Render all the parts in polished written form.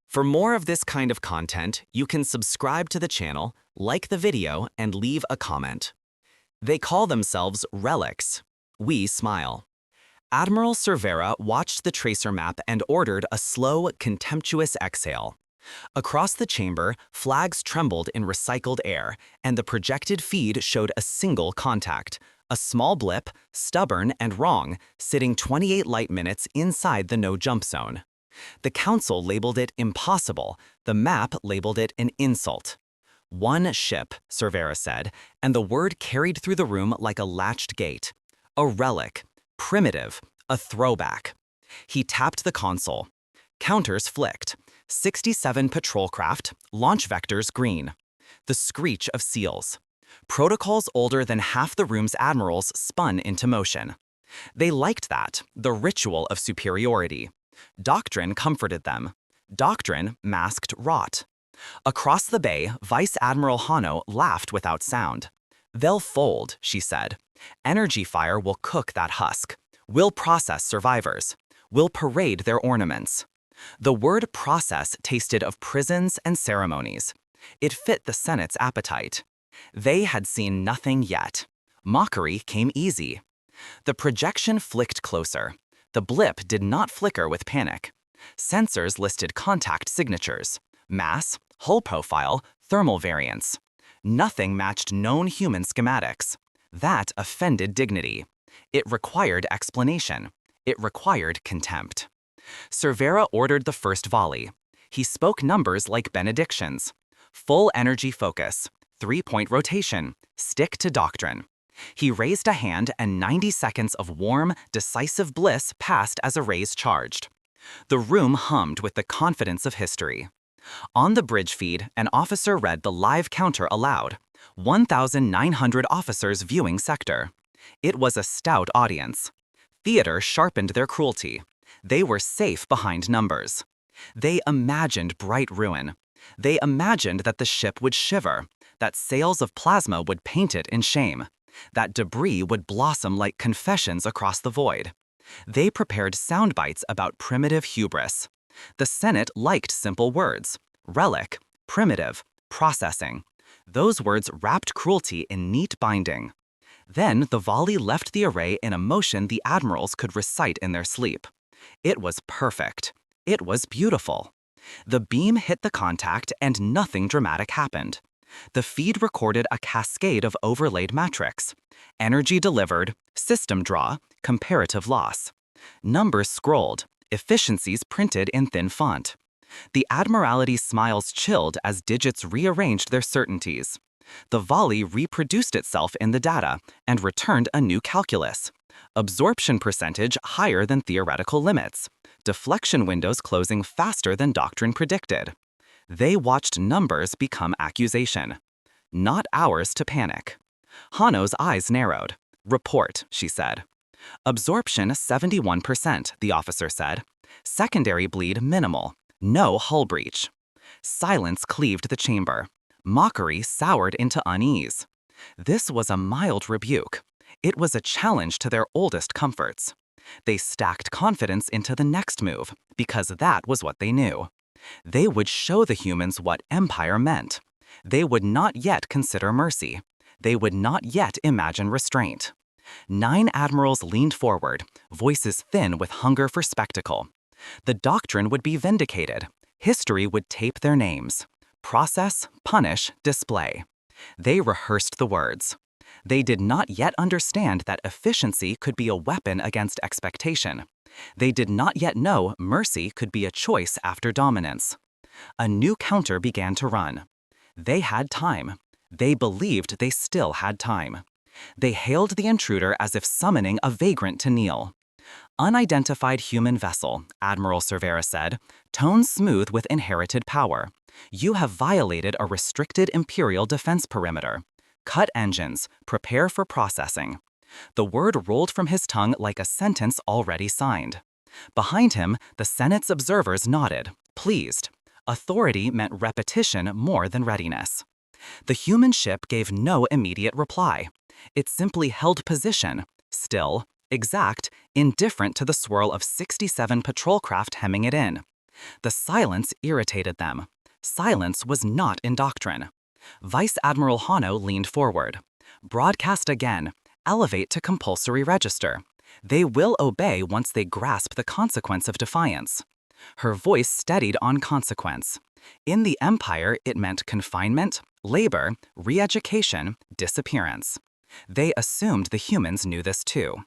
For more of this kind of content, you can subscribe to the channel, like the video, and leave a comment. They call themselves relics. We smile. Admiral Cervera watched the tracer map and ordered a slow, contemptuous exhale. Across the chamber, flags trembled in recycled air, and the projected feed showed a single contact, a small blip, stubborn and wrong, sitting 28 light minutes inside the no-jump zone. The council labeled it impossible, the map labeled it an insult. One ship, Cervera said, and the word carried through the room like a latched gate. A relic, primitive, a throwback. He tapped the console. Counters flicked. 67 patrol craft, launch vectors green. The screech of seals. Protocols older than half the room's admirals spun into motion. They liked that, the ritual of superiority. Doctrine comforted them. Doctrine masked rot. Across the bay, Vice Admiral Hano laughed without sound. "They'll fold," she said. "Energy fire will cook that husk. We'll process survivors. We'll parade their ornaments." The word process tasted of prisons and ceremonies. It fit the Senate's appetite. They had seen nothing yet. Mockery came easy. The projection flicked closer. The blip did not flicker with panic. Sensors listed contact signatures, mass, hull profile, thermal variants. Nothing matched known human schematics. That offended dignity. It required explanation. It required contempt. Cervera ordered the first volley. He spoke numbers like benedictions. Full energy focus, 3-point rotation, stick to doctrine. He raised a hand and 90 seconds of warm, decisive bliss passed as a raise charged. The room hummed with the confidence of history. On the bridge feed, an officer read the live counter aloud. 1,900 officers viewing sector. It was a stout audience. Theater sharpened their cruelty. They were safe behind numbers. They imagined bright ruin. They imagined that the ship would shiver, that sails of plasma would paint it in shame, that debris would blossom like confessions across the void. They prepared sound bites about primitive hubris. The Senate liked simple words: relic, primitive, processing. Those words wrapped cruelty in neat binding. Then the volley left the array in a motion the admirals could recite in their sleep. It was perfect. It was beautiful. The beam hit the contact and nothing dramatic happened. The feed recorded a cascade of overlaid metrics. Energy delivered, system draw, comparative loss. Numbers scrolled, efficiencies printed in thin font. The Admiralty's smiles chilled as digits rearranged their certainties. The volley reproduced itself in the data and returned a new calculus. Absorption percentage higher than theoretical limits. Deflection windows closing faster than doctrine predicted. They watched numbers become accusation. Not ours to panic. Hano's eyes narrowed. "Report," she said. "Absorption 71%, the officer said. "Secondary bleed minimal. No hull breach." Silence cleaved the chamber. Mockery soured into unease. This was a mild rebuke. It was a challenge to their oldest comforts. They stacked confidence into the next move, because that was what they knew. They would show the humans what empire meant. They would not yet consider mercy. They would not yet imagine restraint. 9 admirals leaned forward, voices thin with hunger for spectacle. The doctrine would be vindicated. History would tape their names. Process, punish, display. They rehearsed the words. They did not yet understand that efficiency could be a weapon against expectation. They did not yet know mercy could be a choice after dominance. A new counter began to run. They had time. They believed they still had time. They hailed the intruder as if summoning a vagrant to kneel. "Unidentified human vessel," Admiral Cervera said, tone smooth with inherited power. "You have violated a restricted Imperial defense perimeter. Cut engines. Prepare for processing." The word rolled from his tongue like a sentence already signed. Behind him, the Senate's observers nodded, pleased. Authority meant repetition more than readiness. The human ship gave no immediate reply. It simply held position, still, exact, indifferent to the swirl of 67 patrol craft hemming it in. The silence irritated them. Silence was not in doctrine. Vice Admiral Hano leaned forward. Broadcast again. Elevate to compulsory register. They will obey once they grasp the consequence of defiance. Her voice steadied on consequence. In the Empire, it meant confinement, labor, re-education, disappearance. They assumed the humans knew this too.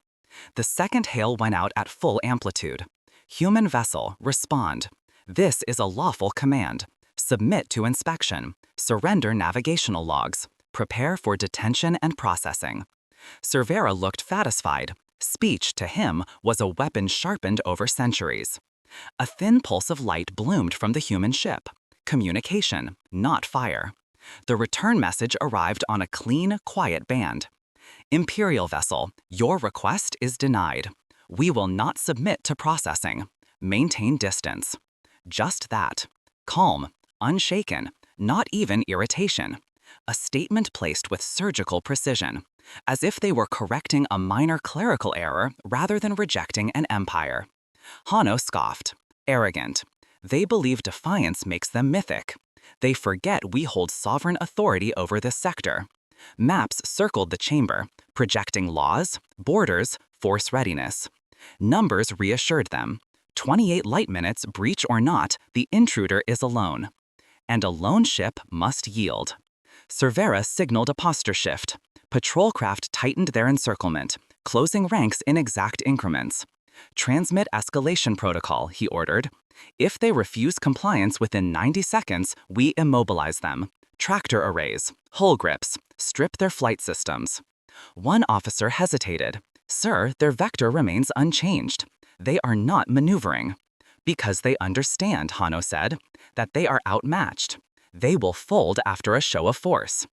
The second hail went out at full amplitude. Human vessel, respond. This is a lawful command. Submit to inspection. Surrender navigational logs. Prepare for detention and processing. Cervera looked satisfied. Speech, to him, was a weapon sharpened over centuries. A thin pulse of light bloomed from the human ship. Communication, not fire. The return message arrived on a clean, quiet band. Imperial vessel, your request is denied. We will not submit to processing. Maintain distance. Just that. Calm, unshaken, not even irritation. A statement placed with surgical precision, as if they were correcting a minor clerical error rather than rejecting an empire. Hano scoffed. Arrogant. They believe defiance makes them mythic. They forget we hold sovereign authority over this sector. Maps circled the chamber, projecting laws, borders, force readiness. Numbers reassured them. 28 light minutes, breach or not, the intruder is alone. And a lone ship must yield. Cervera signaled a posture shift. Patrol craft tightened their encirclement, closing ranks in exact increments. Transmit escalation protocol, he ordered. If they refuse compliance within 90 seconds, we immobilize them. Tractor arrays, hull grips, strip their flight systems. One officer hesitated. Sir, their vector remains unchanged. They are not maneuvering. Because they understand, Hano said, that they are outmatched. They will fold after a show of force.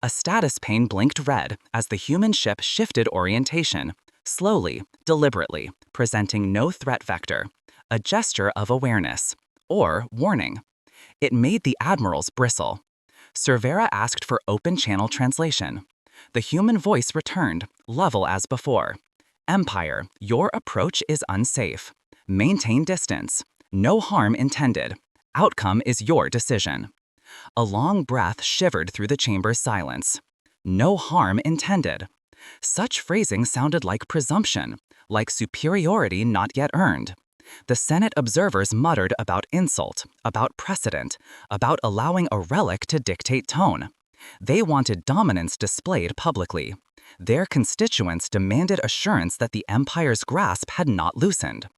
A status pane blinked red as the human ship shifted orientation, slowly, deliberately, presenting no threat vector, a gesture of awareness, or warning. It made the admirals bristle. Cervera asked for open channel translation. The human voice returned, level as before. Empire, your approach is unsafe. Maintain distance. No harm intended. Outcome is your decision. A long breath shivered through the chamber's silence. No harm intended. Such phrasing sounded like presumption, like superiority not yet earned. The Senate observers muttered about insult, about precedent, about allowing a relic to dictate tone. They wanted dominance displayed publicly. Their constituents demanded assurance that the Empire's grasp had not loosened.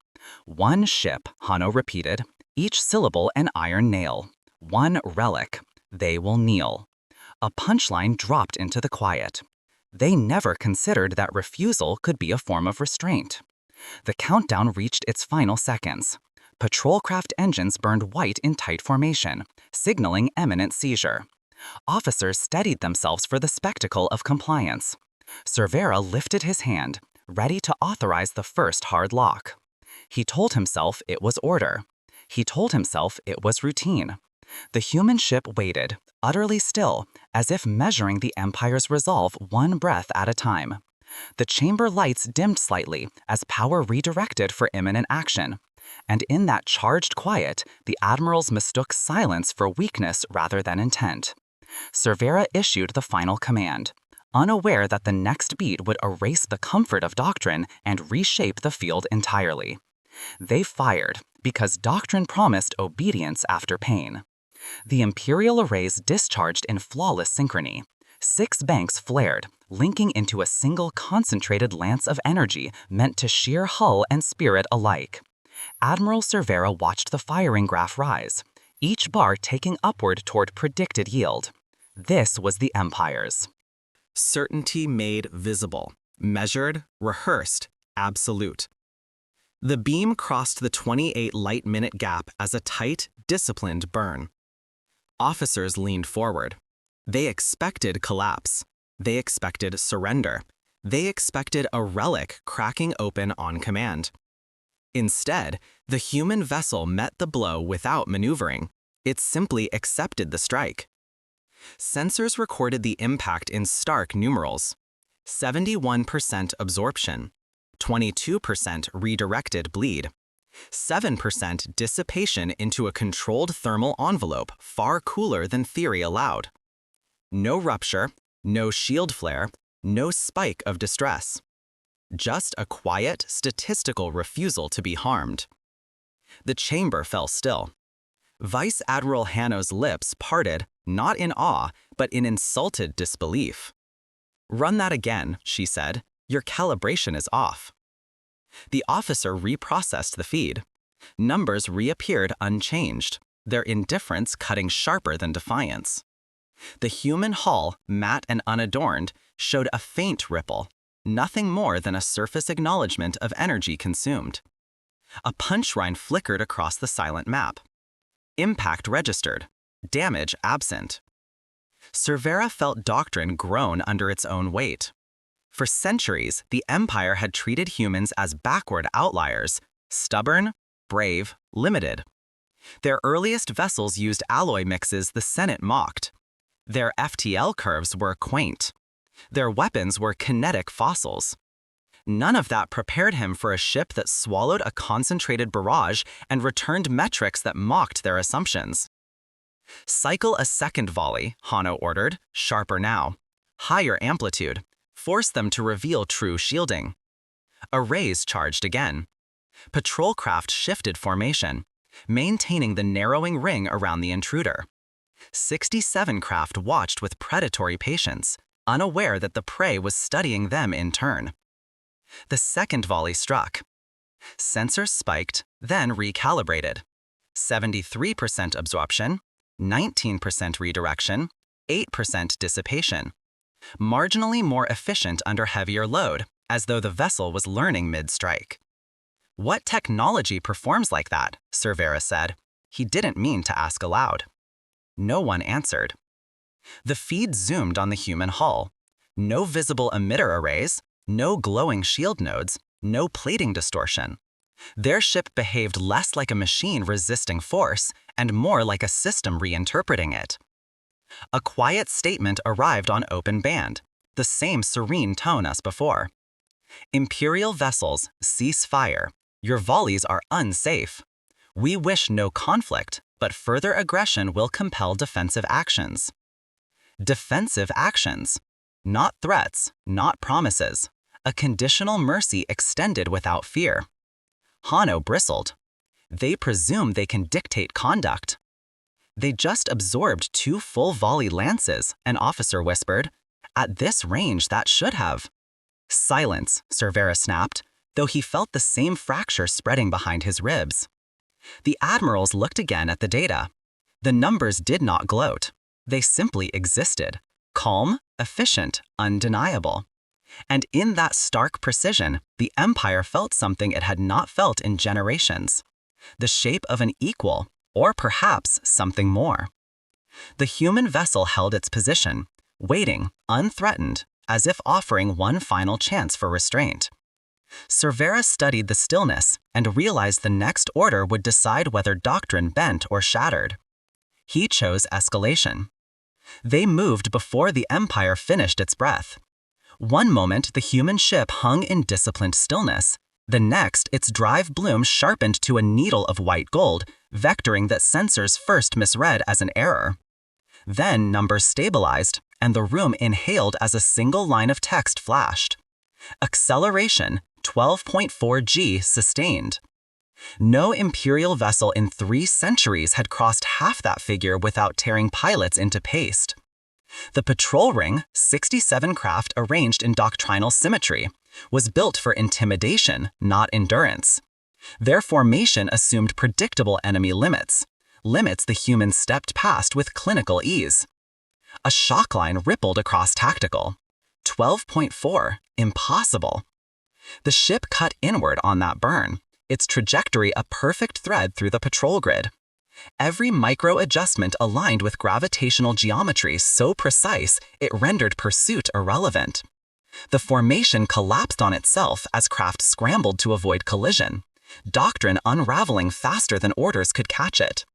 One ship, Hano repeated, each syllable an iron nail. One relic. They will kneel. A punchline dropped into the quiet. They never considered that refusal could be a form of restraint. The countdown reached its final seconds. Patrol craft engines burned white in tight formation, signaling imminent seizure. Officers steadied themselves for the spectacle of compliance. Cervera lifted his hand, ready to authorize the first hard lock. He told himself it was order. He told himself it was routine. The human ship waited, utterly still, as if measuring the Empire's resolve one breath at a time. The chamber lights dimmed slightly as power redirected for imminent action. And in that charged quiet, the admirals mistook silence for weakness rather than intent. Cervera issued the final command, unaware that the next beat would erase the comfort of doctrine and reshape the field entirely. They fired, because doctrine promised obedience after pain. The Imperial arrays discharged in flawless synchrony. 6 banks flared, linking into a single concentrated lance of energy meant to shear hull and spirit alike. Admiral Cervera watched the firing graph rise, each bar taking upward toward predicted yield. This was the Empire's. Certainty made visible, measured, rehearsed, absolute. The beam crossed the 28 light-minute gap as a tight, disciplined burn. Officers leaned forward. They expected collapse. They expected surrender. They expected a relic cracking open on command. Instead, the human vessel met the blow without maneuvering. It simply accepted the strike. Sensors recorded the impact in stark numerals. 71% absorption, 22% redirected bleed, 7% dissipation into a controlled thermal envelope far cooler than theory allowed. No rupture, no shield flare, no spike of distress. Just a quiet, statistical refusal to be harmed. The chamber fell still. Vice Admiral Hanno's lips parted, not in awe, but in insulted disbelief. "Run that again," she said. "Your calibration is off." The officer reprocessed the feed. Numbers reappeared unchanged, their indifference cutting sharper than defiance. The human hull, matte and unadorned, showed a faint ripple, nothing more than a surface acknowledgement of energy consumed. A punchline flickered across the silent map. Impact registered, damage absent. Cervera felt doctrine groan under its own weight. For centuries, the Empire had treated humans as backward outliers, stubborn, brave, limited. Their earliest vessels used alloy mixes the Senate mocked. Their FTL curves were quaint. Their weapons were kinetic fossils. None of that prepared him for a ship that swallowed a concentrated barrage and returned metrics that mocked their assumptions. "Cycle a second volley," Hanno ordered, sharper now. "Higher amplitude. Force them to reveal true shielding." Arrays charged again. Patrol craft shifted formation, maintaining the narrowing ring around the intruder. 67 craft watched with predatory patience, unaware that the prey was studying them in turn. The second volley struck. Sensors spiked, then recalibrated. 73% absorption, 19% redirection, 8% dissipation. Marginally more efficient under heavier load, as though the vessel was learning mid-strike. "What technology performs like that?" Cervera said. He didn't mean to ask aloud. No one answered. The feed zoomed on the human hull. No visible emitter arrays, no glowing shield nodes, no plating distortion. Their ship behaved less like a machine resisting force and more like a system reinterpreting it. A quiet statement arrived on open band, the same serene tone as before. "Imperial vessels, cease fire. Your volleys are unsafe. We wish no conflict, but further aggression will compel defensive actions." Defensive actions. Not threats, not promises. A conditional mercy extended without fear. Hanno bristled. They presume they can dictate conduct. "They just absorbed 2 full volley lances," an officer whispered. "At this range, that should have." "Silence," Cervera snapped, though he felt the same fracture spreading behind his ribs. The admirals looked again at the data. The numbers did not gloat. They simply existed, calm, efficient, undeniable. And in that stark precision, the Empire felt something it had not felt in generations. The shape of an equal, or perhaps something more. The human vessel held its position, waiting, unthreatened, as if offering one final chance for restraint. Cervera studied the stillness and realized the next order would decide whether doctrine bent or shattered. He chose escalation. They moved before the Empire finished its breath. One moment the human ship hung in disciplined stillness, the next its drive bloom sharpened to a needle of white gold, vectoring that sensors first misread as an error. Then numbers stabilized, and the room inhaled as a single line of text flashed. Acceleration, 12.4 G sustained. No Imperial vessel in 3 centuries had crossed half that figure without tearing pilots into paste. The patrol ring, 67 craft arranged in doctrinal symmetry, was built for intimidation, not endurance. Their formation assumed predictable enemy limits the humans stepped past with clinical ease. A shock line rippled across tactical. 12.4, impossible. The ship cut inward on that burn, its trajectory a perfect thread through the patrol grid. Every micro-adjustment aligned with gravitational geometry so precise it rendered pursuit irrelevant. The formation collapsed on itself as craft scrambled to avoid collision, doctrine unraveling faster than orders could catch it.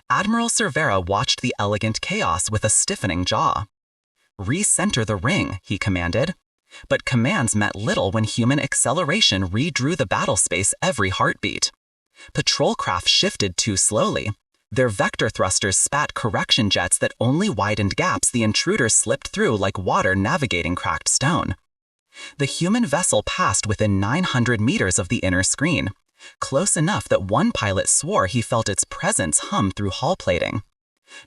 Admiral Cervera watched the elegant chaos with a stiffening jaw. "Recenter the ring," he commanded. But commands meant little when human acceleration redrew the battle space every heartbeat. Patrol craft shifted too slowly. Their vector thrusters spat correction jets that only widened gaps the intruders slipped through like water navigating cracked stone. The human vessel passed within 900 meters of the inner screen, close enough that one pilot swore he felt its presence hum through hull plating.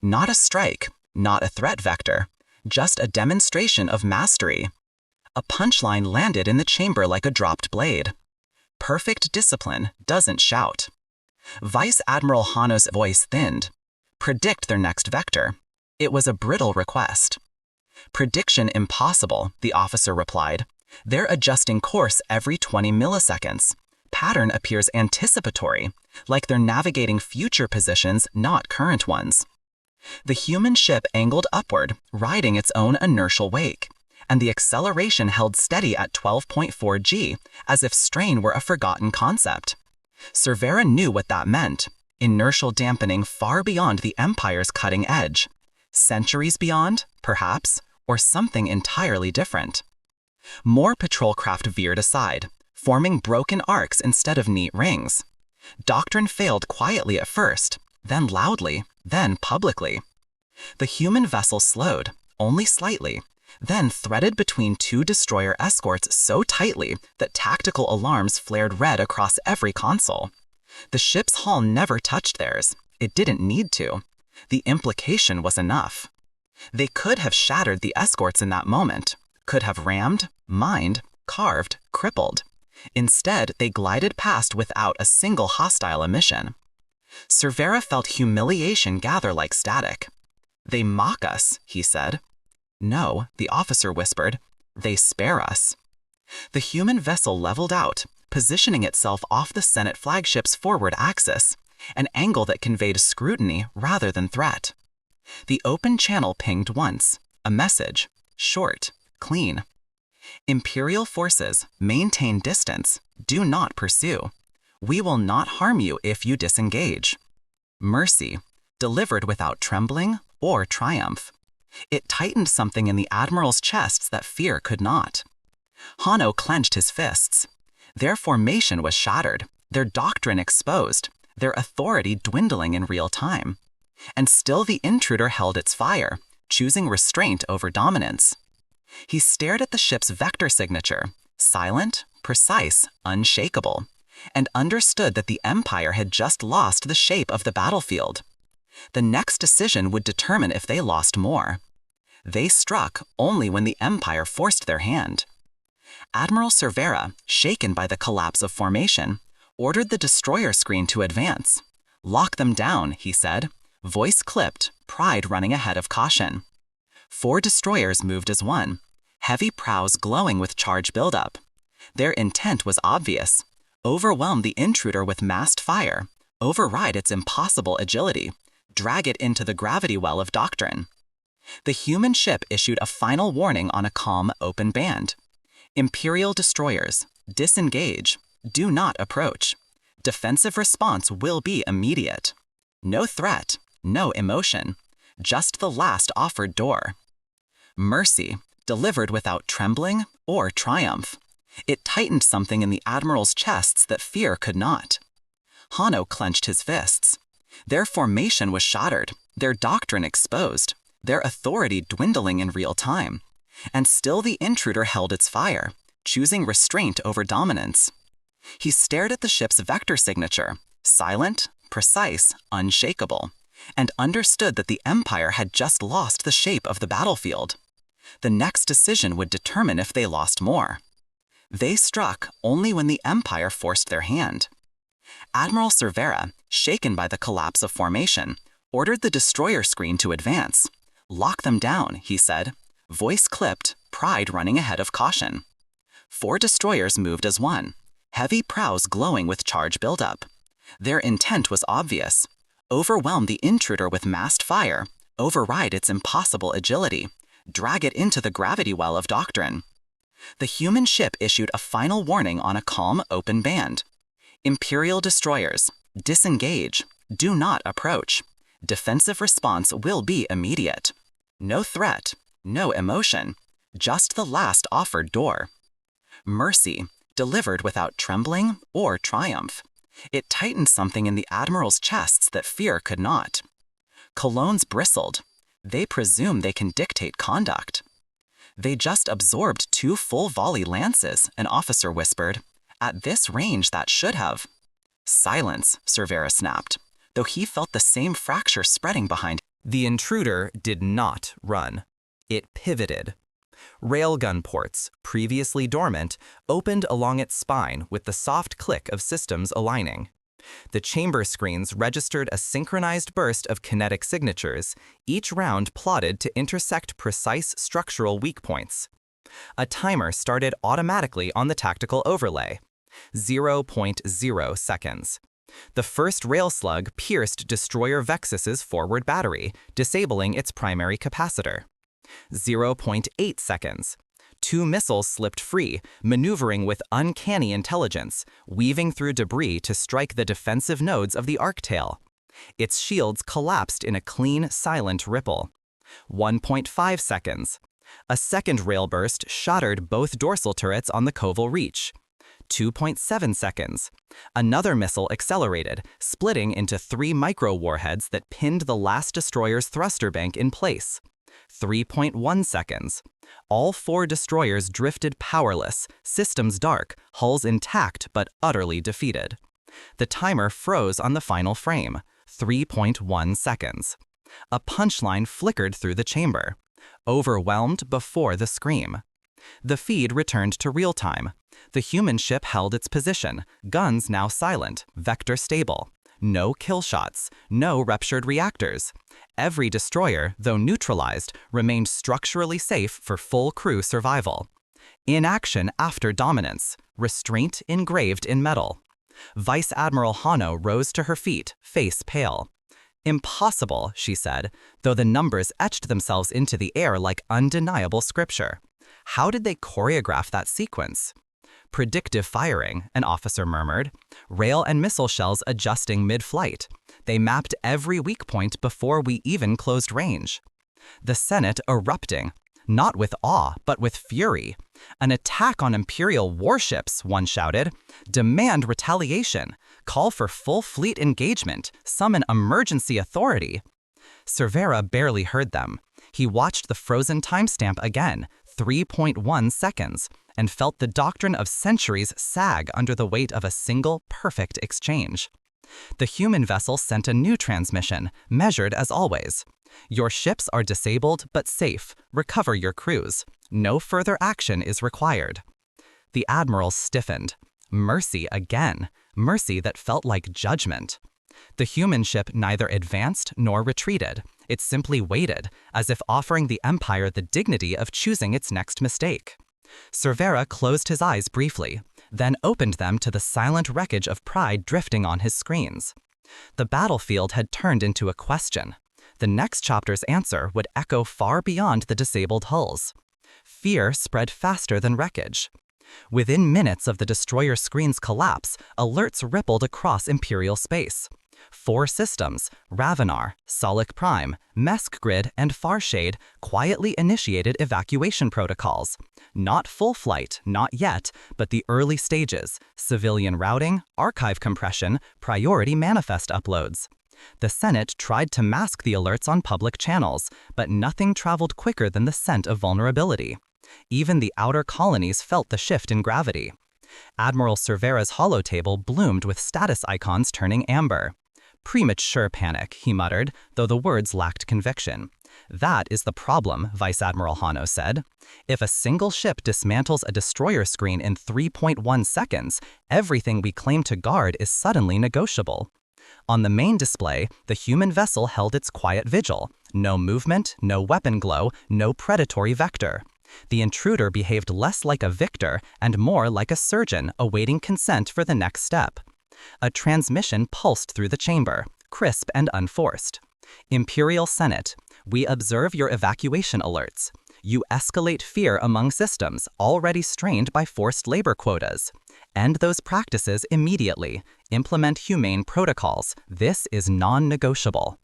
Not a strike, not a threat vector, just a demonstration of mastery. A punchline landed in the chamber like a dropped blade. Perfect discipline doesn't shout. Vice Admiral Hano's voice thinned. Predict their next vector. It was a brittle request. Prediction impossible, the officer replied. They're adjusting course every 20 milliseconds. Pattern appears anticipatory, like they're navigating future positions, not current ones. The human ship angled upward, riding its own inertial wake, and the acceleration held steady at 12.4 g, as if strain were a forgotten concept. Cervera knew what that meant: inertial dampening far beyond the Empire's cutting edge. Centuries beyond, perhaps, or something entirely different. More patrol craft veered aside, forming broken arcs instead of neat rings. Doctrine failed quietly at first, then loudly, then publicly. The human vessel slowed, only slightly, then threaded between two destroyer escorts so tightly that tactical alarms flared red across every console. The ship's hull never touched theirs. It didn't need to. The implication was enough. They could have shattered the escorts in that moment, could have rammed, mined, carved, crippled. Instead, they glided past without a single hostile emission. Cervera felt humiliation gather like static. They mock us, he said. No, the officer whispered. They spare us. The human vessel leveled out, positioning itself off the Senate flagship's forward axis, an angle that conveyed scrutiny rather than threat. The open channel pinged once, a message, short, clean. Imperial forces, maintain distance, do not pursue. We will not harm you if you disengage. Mercy, delivered without trembling or triumph. It tightened something in the Admiral's chests that fear could not. Hano clenched his fists. Their formation was shattered, their doctrine exposed, their authority dwindling in real time. And still the intruder held its fire, choosing restraint over dominance. He stared at the ship's vector signature, silent, precise, unshakable, and understood that the Empire had just lost the shape of the battlefield. The next decision would determine if they lost more. They struck only when the Empire forced their hand. Admiral Cervera, shaken by the collapse of formation, ordered the destroyer screen to advance. Lock them down, he said, voice clipped, pride running ahead of caution. 4 destroyers moved as one, heavy prows glowing with charge buildup. Their intent was obvious: overwhelm the intruder with massed fire, override its impossible agility, drag it into the gravity well of doctrine. The human ship issued a final warning on a calm, open band. Imperial destroyers, disengage, do not approach. Defensive response will be immediate. No threat, no emotion, just the last offered door. Mercy, delivered without trembling or triumph. It tightened something in the Admiral's chests that fear could not. Hano clenched his fists. Their formation was shattered, their doctrine exposed, their authority dwindling in real time. And still the intruder held its fire, choosing restraint over dominance. He stared at the ship's vector signature, silent, precise, unshakable, and understood that the Empire had just lost the shape of the battlefield. The next decision would determine if they lost more. They struck only when the Empire forced their hand. Admiral Cervera, shaken by the collapse of formation, ordered the destroyer screen to advance. Lock them down, he said, voice clipped, pride running ahead of caution. 4 destroyers moved as one, heavy prows glowing with charge buildup. Their intent was obvious: overwhelm the intruder with massed fire, override its impossible agility, drag it into the gravity well of doctrine. The human ship issued a final warning on a calm, open band. Imperial destroyers, disengage, do not approach. Defensive response will be immediate. No threat, no emotion, just the last offered door. Mercy, delivered without trembling or triumph. It tightened something in the Admiral's chests that fear could not. Colognes bristled. They presume they can dictate conduct. They just absorbed 2 full volley lances, an officer whispered. At this range, that should have. Silence, Cervera snapped, though he felt the same fracture spreading behind him. The intruder did not run. It pivoted. Railgun ports, previously dormant, opened along its spine with the soft click of systems aligning. The chamber screens registered a synchronized burst of kinetic signatures, each round plotted to intersect precise structural weak points. A timer started automatically on the tactical overlay. 0.0 seconds. The first rail slug pierced Destroyer Vexus's forward battery, disabling its primary capacitor. 0.8 seconds. 2 missiles slipped free, maneuvering with uncanny intelligence, weaving through debris to strike the defensive nodes of the Arctail. Its shields collapsed in a clean, silent ripple. 1.5 seconds. A second rail burst shattered both dorsal turrets on the Koval Reach. 2.7 seconds. Another missile accelerated, splitting into 3 micro-warheads that pinned the last destroyer's thruster bank in place. 3.1 seconds. All 4 destroyers drifted powerless, systems dark, hulls intact but utterly defeated. The timer froze on the final frame. 3.1 seconds. A punchline flickered through the chamber. Overwhelmed before the scream. The feed returned to real time. The human ship held its position, guns now silent, vector stable. No kill shots, no ruptured reactors. Every destroyer, though neutralized, remained structurally safe for full crew survival. Inaction after dominance, restraint engraved in metal. Vice Admiral Hano rose to her feet, face pale. Impossible, she said, though the numbers etched themselves into the air like undeniable scripture. How did they choreograph that sequence? Predictive firing, an officer murmured. Rail and missile shells adjusting mid-flight. They mapped every weak point before we even closed range. The Senate erupting, not with awe, but with fury. An attack on Imperial warships, one shouted. Demand retaliation. Call for full fleet engagement. Summon emergency authority. Cervera barely heard them. He watched the frozen timestamp again, 3.1 seconds, and felt the doctrine of centuries sag under the weight of a single, perfect exchange. The human vessel sent a new transmission, measured as always. Your ships are disabled but safe. Recover your crews. No further action is required. The Admiral stiffened. Mercy again. Mercy that felt like judgment. The human ship neither advanced nor retreated. It simply waited, as if offering the Empire the dignity of choosing its next mistake. Cervera closed his eyes briefly, then opened them to the silent wreckage of pride drifting on his screens. The battlefield had turned into a question. The next chapter's answer would echo far beyond the disabled hulls. Fear spread faster than wreckage. Within minutes of the destroyer screen's collapse, alerts rippled across Imperial space. 4 systems, Ravenar, Solic Prime, Mesk Grid, and Farshade, quietly initiated evacuation protocols. Not full flight, not yet, but the early stages, civilian routing, archive compression, priority manifest uploads. The Senate tried to mask the alerts on public channels, but nothing traveled quicker than the scent of vulnerability. Even the outer colonies felt the shift in gravity. Admiral Cervera's holotable bloomed with status icons turning amber. Premature panic, he muttered, though the words lacked conviction. That is the problem, Vice Admiral Hano said. If a single ship dismantles a destroyer screen in 3.1 seconds, everything we claim to guard is suddenly negotiable. On the main display, the human vessel held its quiet vigil. No movement, no weapon glow, no predatory vector. The intruder behaved less like a victor and more like a surgeon awaiting consent for the next step. A transmission pulsed through the chamber, crisp and unforced. Imperial Senate, we observe your evacuation alerts. You escalate fear among systems already strained by forced labor quotas. End those practices immediately. Implement humane protocols. This is non-negotiable.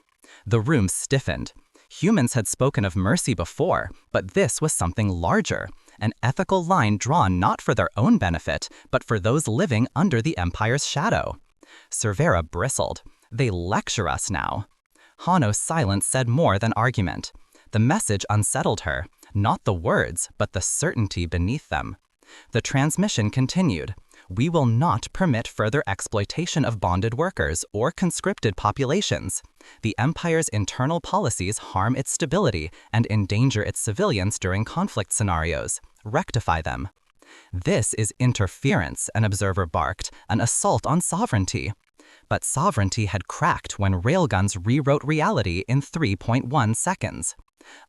The room stiffened. Humans had spoken of mercy before, but this was something larger. An ethical line drawn not for their own benefit, but for those living under the Empire's shadow. Cervera bristled. They lecture us now. Hanno's silence said more than argument. The message unsettled her, not the words, but the certainty beneath them. The transmission continued. We will not permit further exploitation of bonded workers or conscripted populations. The Empire's internal policies harm its stability and endanger its civilians during conflict scenarios. Rectify them. This is interference, an observer barked, an assault on sovereignty. But sovereignty had cracked when railguns rewrote reality in 3.1 seconds.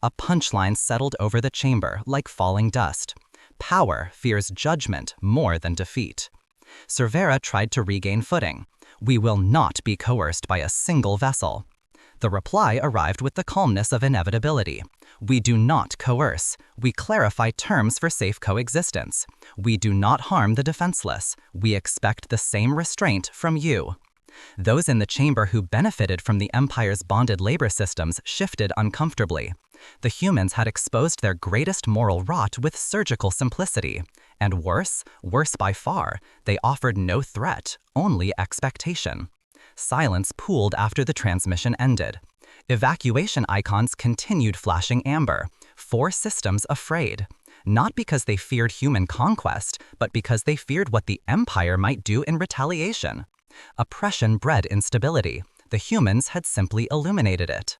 A punchline settled over the chamber like falling dust. Power fears judgment more than defeat. Cervera tried to regain footing. We will not be coerced by a single vessel. The reply arrived with the calmness of inevitability. We do not coerce. We clarify terms for safe coexistence. We do not harm the defenseless. We expect the same restraint from you. Those in the chamber who benefited from the Empire's bonded labor systems shifted uncomfortably. The humans had exposed their greatest moral rot with surgical simplicity. And worse by far, they offered no threat, only expectation. Silence pooled after the transmission ended. Evacuation icons continued flashing amber. 4 systems afraid. Not because they feared human conquest, but because they feared what the Empire might do in retaliation. Oppression bred instability. The humans had simply illuminated it.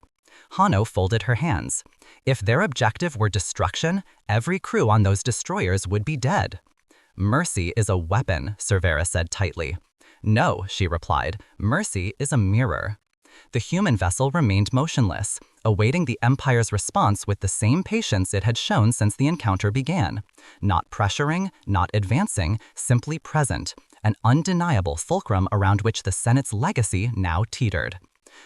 Hanno folded her hands. If their objective were destruction, every crew on those destroyers would be dead. Mercy is a weapon, Cervera said tightly. No, she replied. Mercy is a mirror. The human vessel remained motionless, awaiting the Empire's response with the same patience it had shown since the encounter began. Not pressuring, not advancing, simply present, an undeniable fulcrum around which the Senate's legacy now teetered.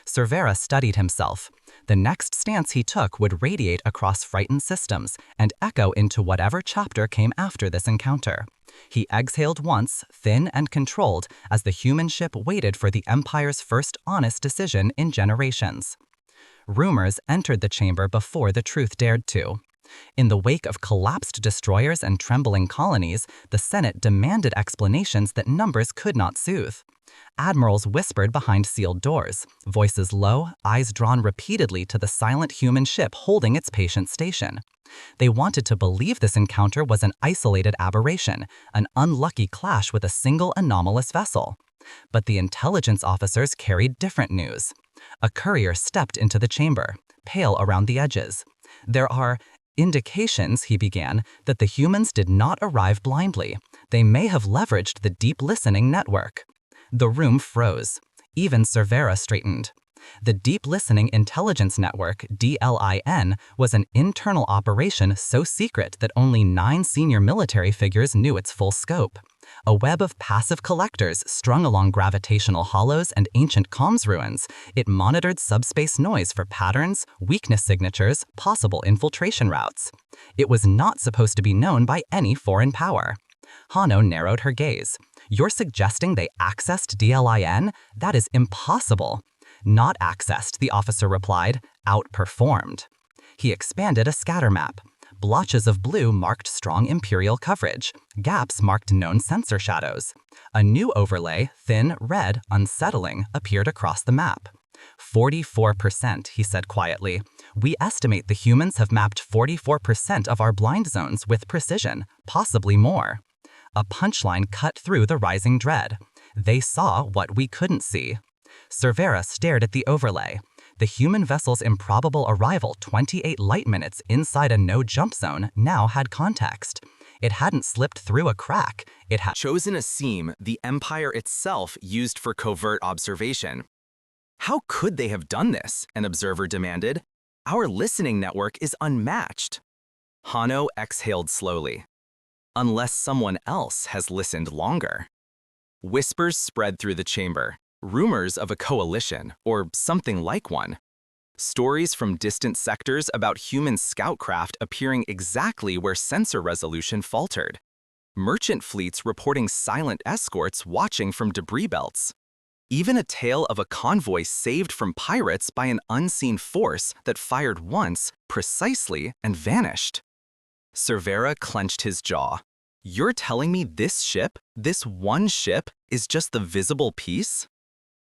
Cervera studied himself. The next stance he took would radiate across frightened systems and echo into whatever chapter came after this encounter. He exhaled once, thin and controlled, as the human ship waited for the Empire's first honest decision in generations. Rumors entered the chamber before the truth dared to. In the wake of collapsed destroyers and trembling colonies, the Senate demanded explanations that numbers could not soothe. Admirals whispered behind sealed doors, voices low, eyes drawn repeatedly to the silent human ship holding its patient station. They wanted to believe this encounter was an isolated aberration, an unlucky clash with a single anomalous vessel. But the intelligence officers carried different news. A courier stepped into the chamber, pale around the edges. There are indications, he began, that the humans did not arrive blindly. They may have leveraged the deep listening network. The room froze. Even Cervera straightened. The Deep Listening Intelligence Network, DLIN, was an internal operation so secret that only 9 senior military figures knew its full scope. A web of passive collectors strung along gravitational hollows and ancient comms ruins, it monitored subspace noise for patterns, weakness signatures, possible infiltration routes. It was not supposed to be known by any foreign power. Hanno narrowed her gaze. You're suggesting they accessed DLIN? That is impossible. Not accessed, the officer replied, outperformed. He expanded a scatter map. Blotches of blue marked strong Imperial coverage. Gaps marked known sensor shadows. A new overlay, thin, red, unsettling, appeared across the map. 44%, he said quietly. We estimate the humans have mapped 44% of our blind zones with precision, possibly more. A punchline cut through the rising dread. They saw what we couldn't see. Cervera stared at the overlay. The human vessel's improbable arrival 28 light minutes inside a no-jump zone now had context. It hadn't slipped through a crack. It had chosen a seam the Empire itself used for covert observation. How could they have done this? An observer demanded. Our listening network is unmatched. Hanno exhaled slowly. Unless someone else has listened longer. Whispers spread through the chamber. Rumors of a coalition, or something like one. Stories from distant sectors about human scout craft appearing exactly where sensor resolution faltered. Merchant fleets reporting silent escorts watching from debris belts. Even a tale of a convoy saved from pirates by an unseen force that fired once, precisely, and vanished. Cervera clenched his jaw. You're telling me this one ship, is just the visible piece?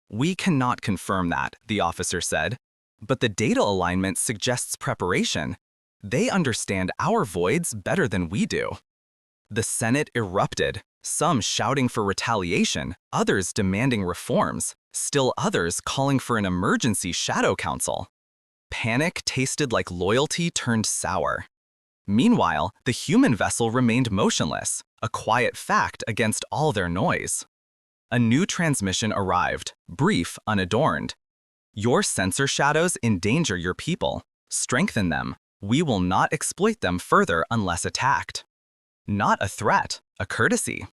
We cannot confirm that, the officer said. But the data alignment suggests preparation. They understand our voids better than we do. The Senate erupted, some shouting for retaliation, others demanding reforms, still others calling for an emergency shadow council. Panic tasted like loyalty turned sour. Meanwhile, the human vessel remained motionless, a quiet fact against all their noise. A new transmission arrived, brief, unadorned. Your sensor shadows endanger your people. Strengthen them. We will not exploit them further unless attacked. Not a threat, a courtesy.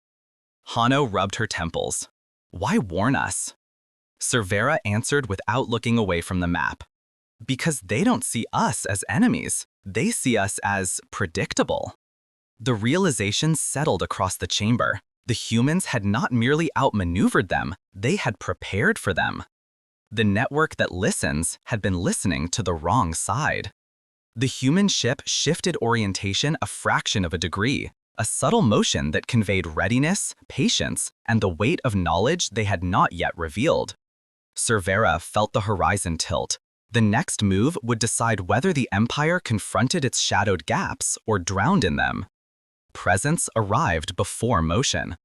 Hano rubbed her temples. Why warn us? Cervera answered without looking away from the map. Because they don't see us as enemies. They see us as predictable. The realization settled across the chamber. The humans had not merely outmaneuvered them, they had prepared for them. The network that listens had been listening to the wrong side. The human ship shifted orientation a fraction of a degree, a subtle motion that conveyed readiness, patience, and the weight of knowledge they had not yet revealed. Cervera felt the horizon tilt. The next move would decide whether the Empire confronted its shadowed gaps or drowned in them. Presence arrived before motion.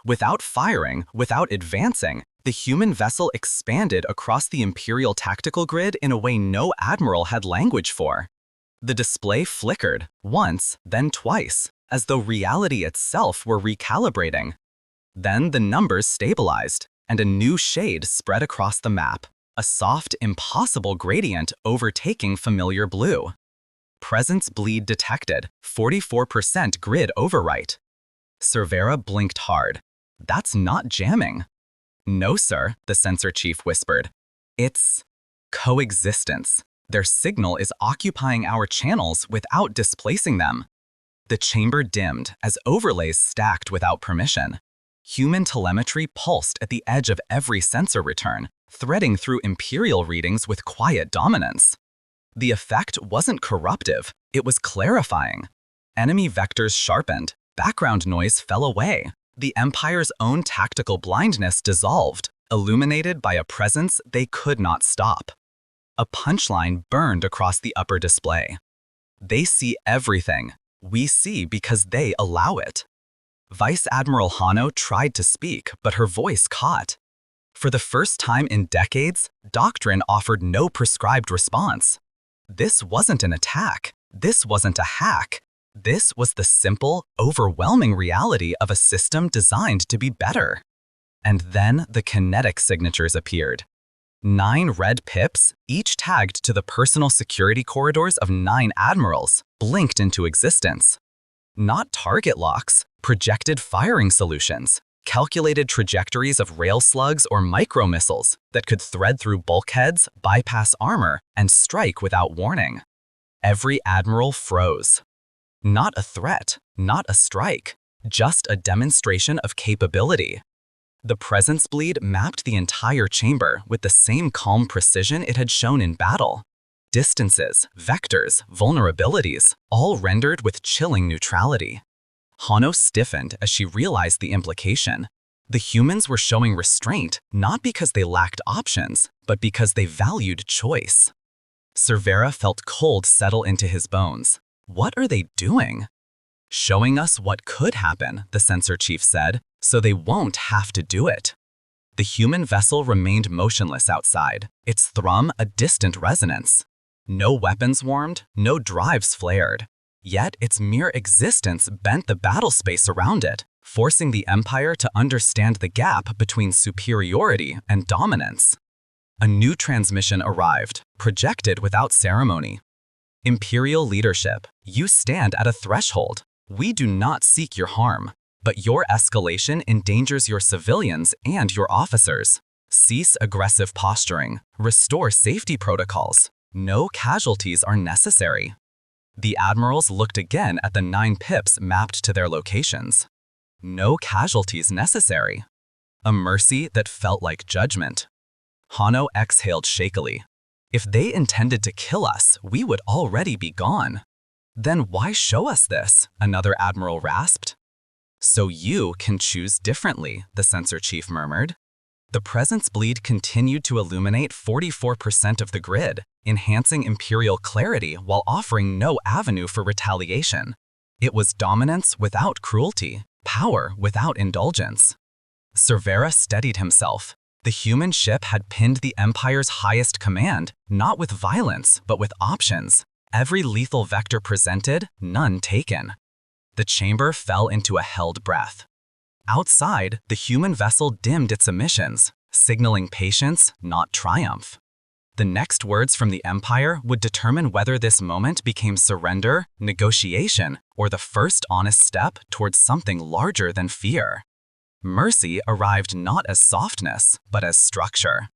Without firing, without advancing, the human vessel expanded across the Imperial tactical grid in a way no admiral had language for. The display flickered, once, then twice, as though reality itself were recalibrating. Then the numbers stabilized, and a new shade spread across the map, a soft, impossible gradient overtaking familiar blue. Presence bleed detected, 44% grid overwrite. Cervera blinked hard. That's not jamming. No, sir, the sensor chief whispered. It's coexistence. Their signal is occupying our channels without displacing them. The chamber dimmed as overlays stacked without permission. Human telemetry pulsed at the edge of every sensor return, threading through Imperial readings with quiet dominance. The effect wasn't corruptive, it was clarifying. Enemy vectors sharpened, background noise fell away. The Empire's own tactical blindness dissolved, illuminated by a presence they could not stop. A punchline burned across the upper display. They see everything. We see because they allow it. Vice Admiral Hano tried to speak, but her voice caught. For the first time in decades, doctrine offered no prescribed response. This wasn't an attack. This wasn't a hack. This was the simple, overwhelming reality of a system designed to be better. And then the kinetic signatures appeared. 9 red pips, each tagged to the personal security corridors of 9 admirals, blinked into existence. Not target locks, projected firing solutions, calculated trajectories of rail slugs or micro-missiles that could thread through bulkheads, bypass armor, and strike without warning. Every admiral froze. Not a threat, not a strike, just a demonstration of capability. The presence bleed mapped the entire chamber with the same calm precision it had shown in battle. Distances, vectors, vulnerabilities, all rendered with chilling neutrality. Hano stiffened as she realized the implication. The humans were showing restraint not because they lacked options, but because they valued choice. Cervera felt cold settle into his bones. What are they doing? Showing us what could happen, the sensor chief said, so they won't have to do it. The human vessel remained motionless outside, its thrum a distant resonance. No weapons warmed, no drives flared. Yet its mere existence bent the battle space around it, forcing the Empire to understand the gap between superiority and dominance. A new transmission arrived, projected without ceremony. Imperial leadership, you stand at a threshold. We do not seek your harm, but your escalation endangers your civilians and your officers. Cease aggressive posturing. Restore safety protocols. No casualties are necessary. The admirals looked again at the 9 pips mapped to their locations. No casualties necessary. A mercy that felt like judgment. Hano exhaled shakily. If they intended to kill us, we would already be gone. Then why show us this? Another admiral rasped. So you can choose differently, the sensor chief murmured. The presence bleed continued to illuminate 44% of the grid, enhancing Imperial clarity while offering no avenue for retaliation. It was dominance without cruelty, power without indulgence. Cervera steadied himself. The human ship had pinned the Empire's highest command, not with violence, but with options. Every lethal vector presented, none taken. The chamber fell into a held breath. Outside, the human vessel dimmed its emissions, signaling patience, not triumph. The next words from the Empire would determine whether this moment became surrender, negotiation, or the first honest step towards something larger than fear. Mercy arrived not as softness, but as structure.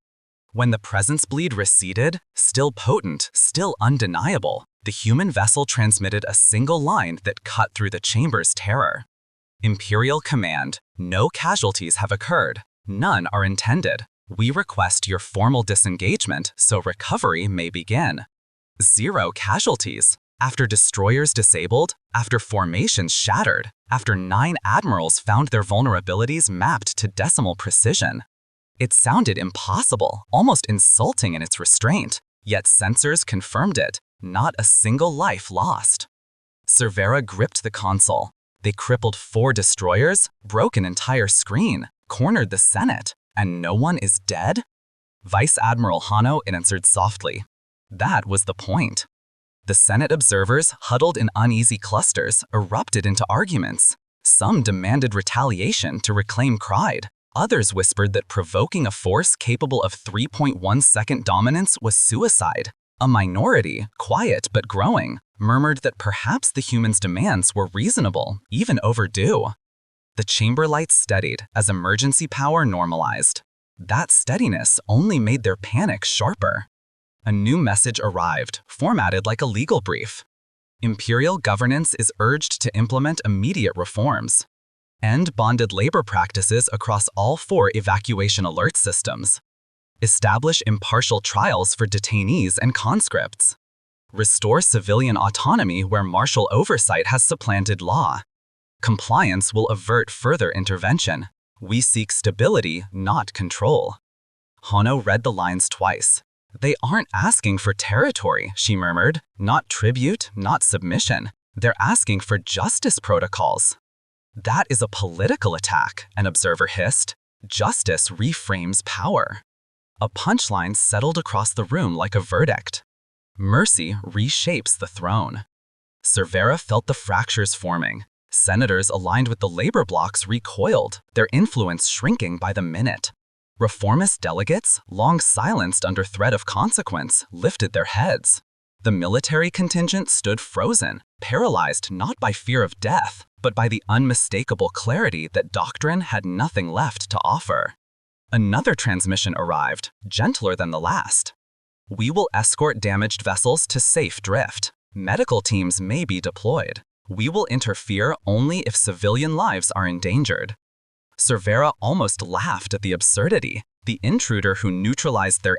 When the presence bleed receded, still potent, still undeniable, the human vessel transmitted a single line that cut through the chamber's terror. Imperial command, no casualties have occurred, none are intended. We request your formal disengagement so recovery may begin. 0 casualties. After destroyers disabled, after formations shattered, after 9 admirals found their vulnerabilities mapped to decimal precision. It sounded impossible, almost insulting in its restraint, yet sensors confirmed it, not a single life lost. Cervera gripped the console. They crippled 4 destroyers, broke an entire screen, cornered the Senate, and no one is dead? Vice Admiral Hano answered softly. That was the point. The Senate observers, huddled in uneasy clusters, erupted into arguments. Some demanded retaliation to reclaim pride. Others whispered that provoking a force capable of 3.1-second dominance was suicide. A minority, quiet but growing, murmured that perhaps the humans' demands were reasonable, even overdue. The chamber lights steadied as emergency power normalized. That steadiness only made their panic sharper. A new message arrived, formatted like a legal brief. Imperial governance is urged to implement immediate reforms. End bonded labor practices across all 4 evacuation alert systems. Establish impartial trials for detainees and conscripts. Restore civilian autonomy where martial oversight has supplanted law. Compliance will avert further intervention. We seek stability, not control. Hano read the lines twice. They aren't asking for territory, she murmured. Not tribute, not submission. They're asking for justice protocols. That is a political attack, an observer hissed. Justice reframes power. A punchline settled across the room like a verdict. Mercy reshapes the throne. Cervera felt the fractures forming. Senators aligned with the labor blocs recoiled, their influence shrinking by the minute. Reformist delegates, long silenced under threat of consequence, lifted their heads. The military contingent stood frozen, paralyzed not by fear of death, but by the unmistakable clarity that doctrine had nothing left to offer. Another transmission arrived, gentler than the last. We will escort damaged vessels to safe drift. Medical teams may be deployed. We will interfere only if civilian lives are endangered. Cervera almost laughed at the absurdity. The intruder who neutralized their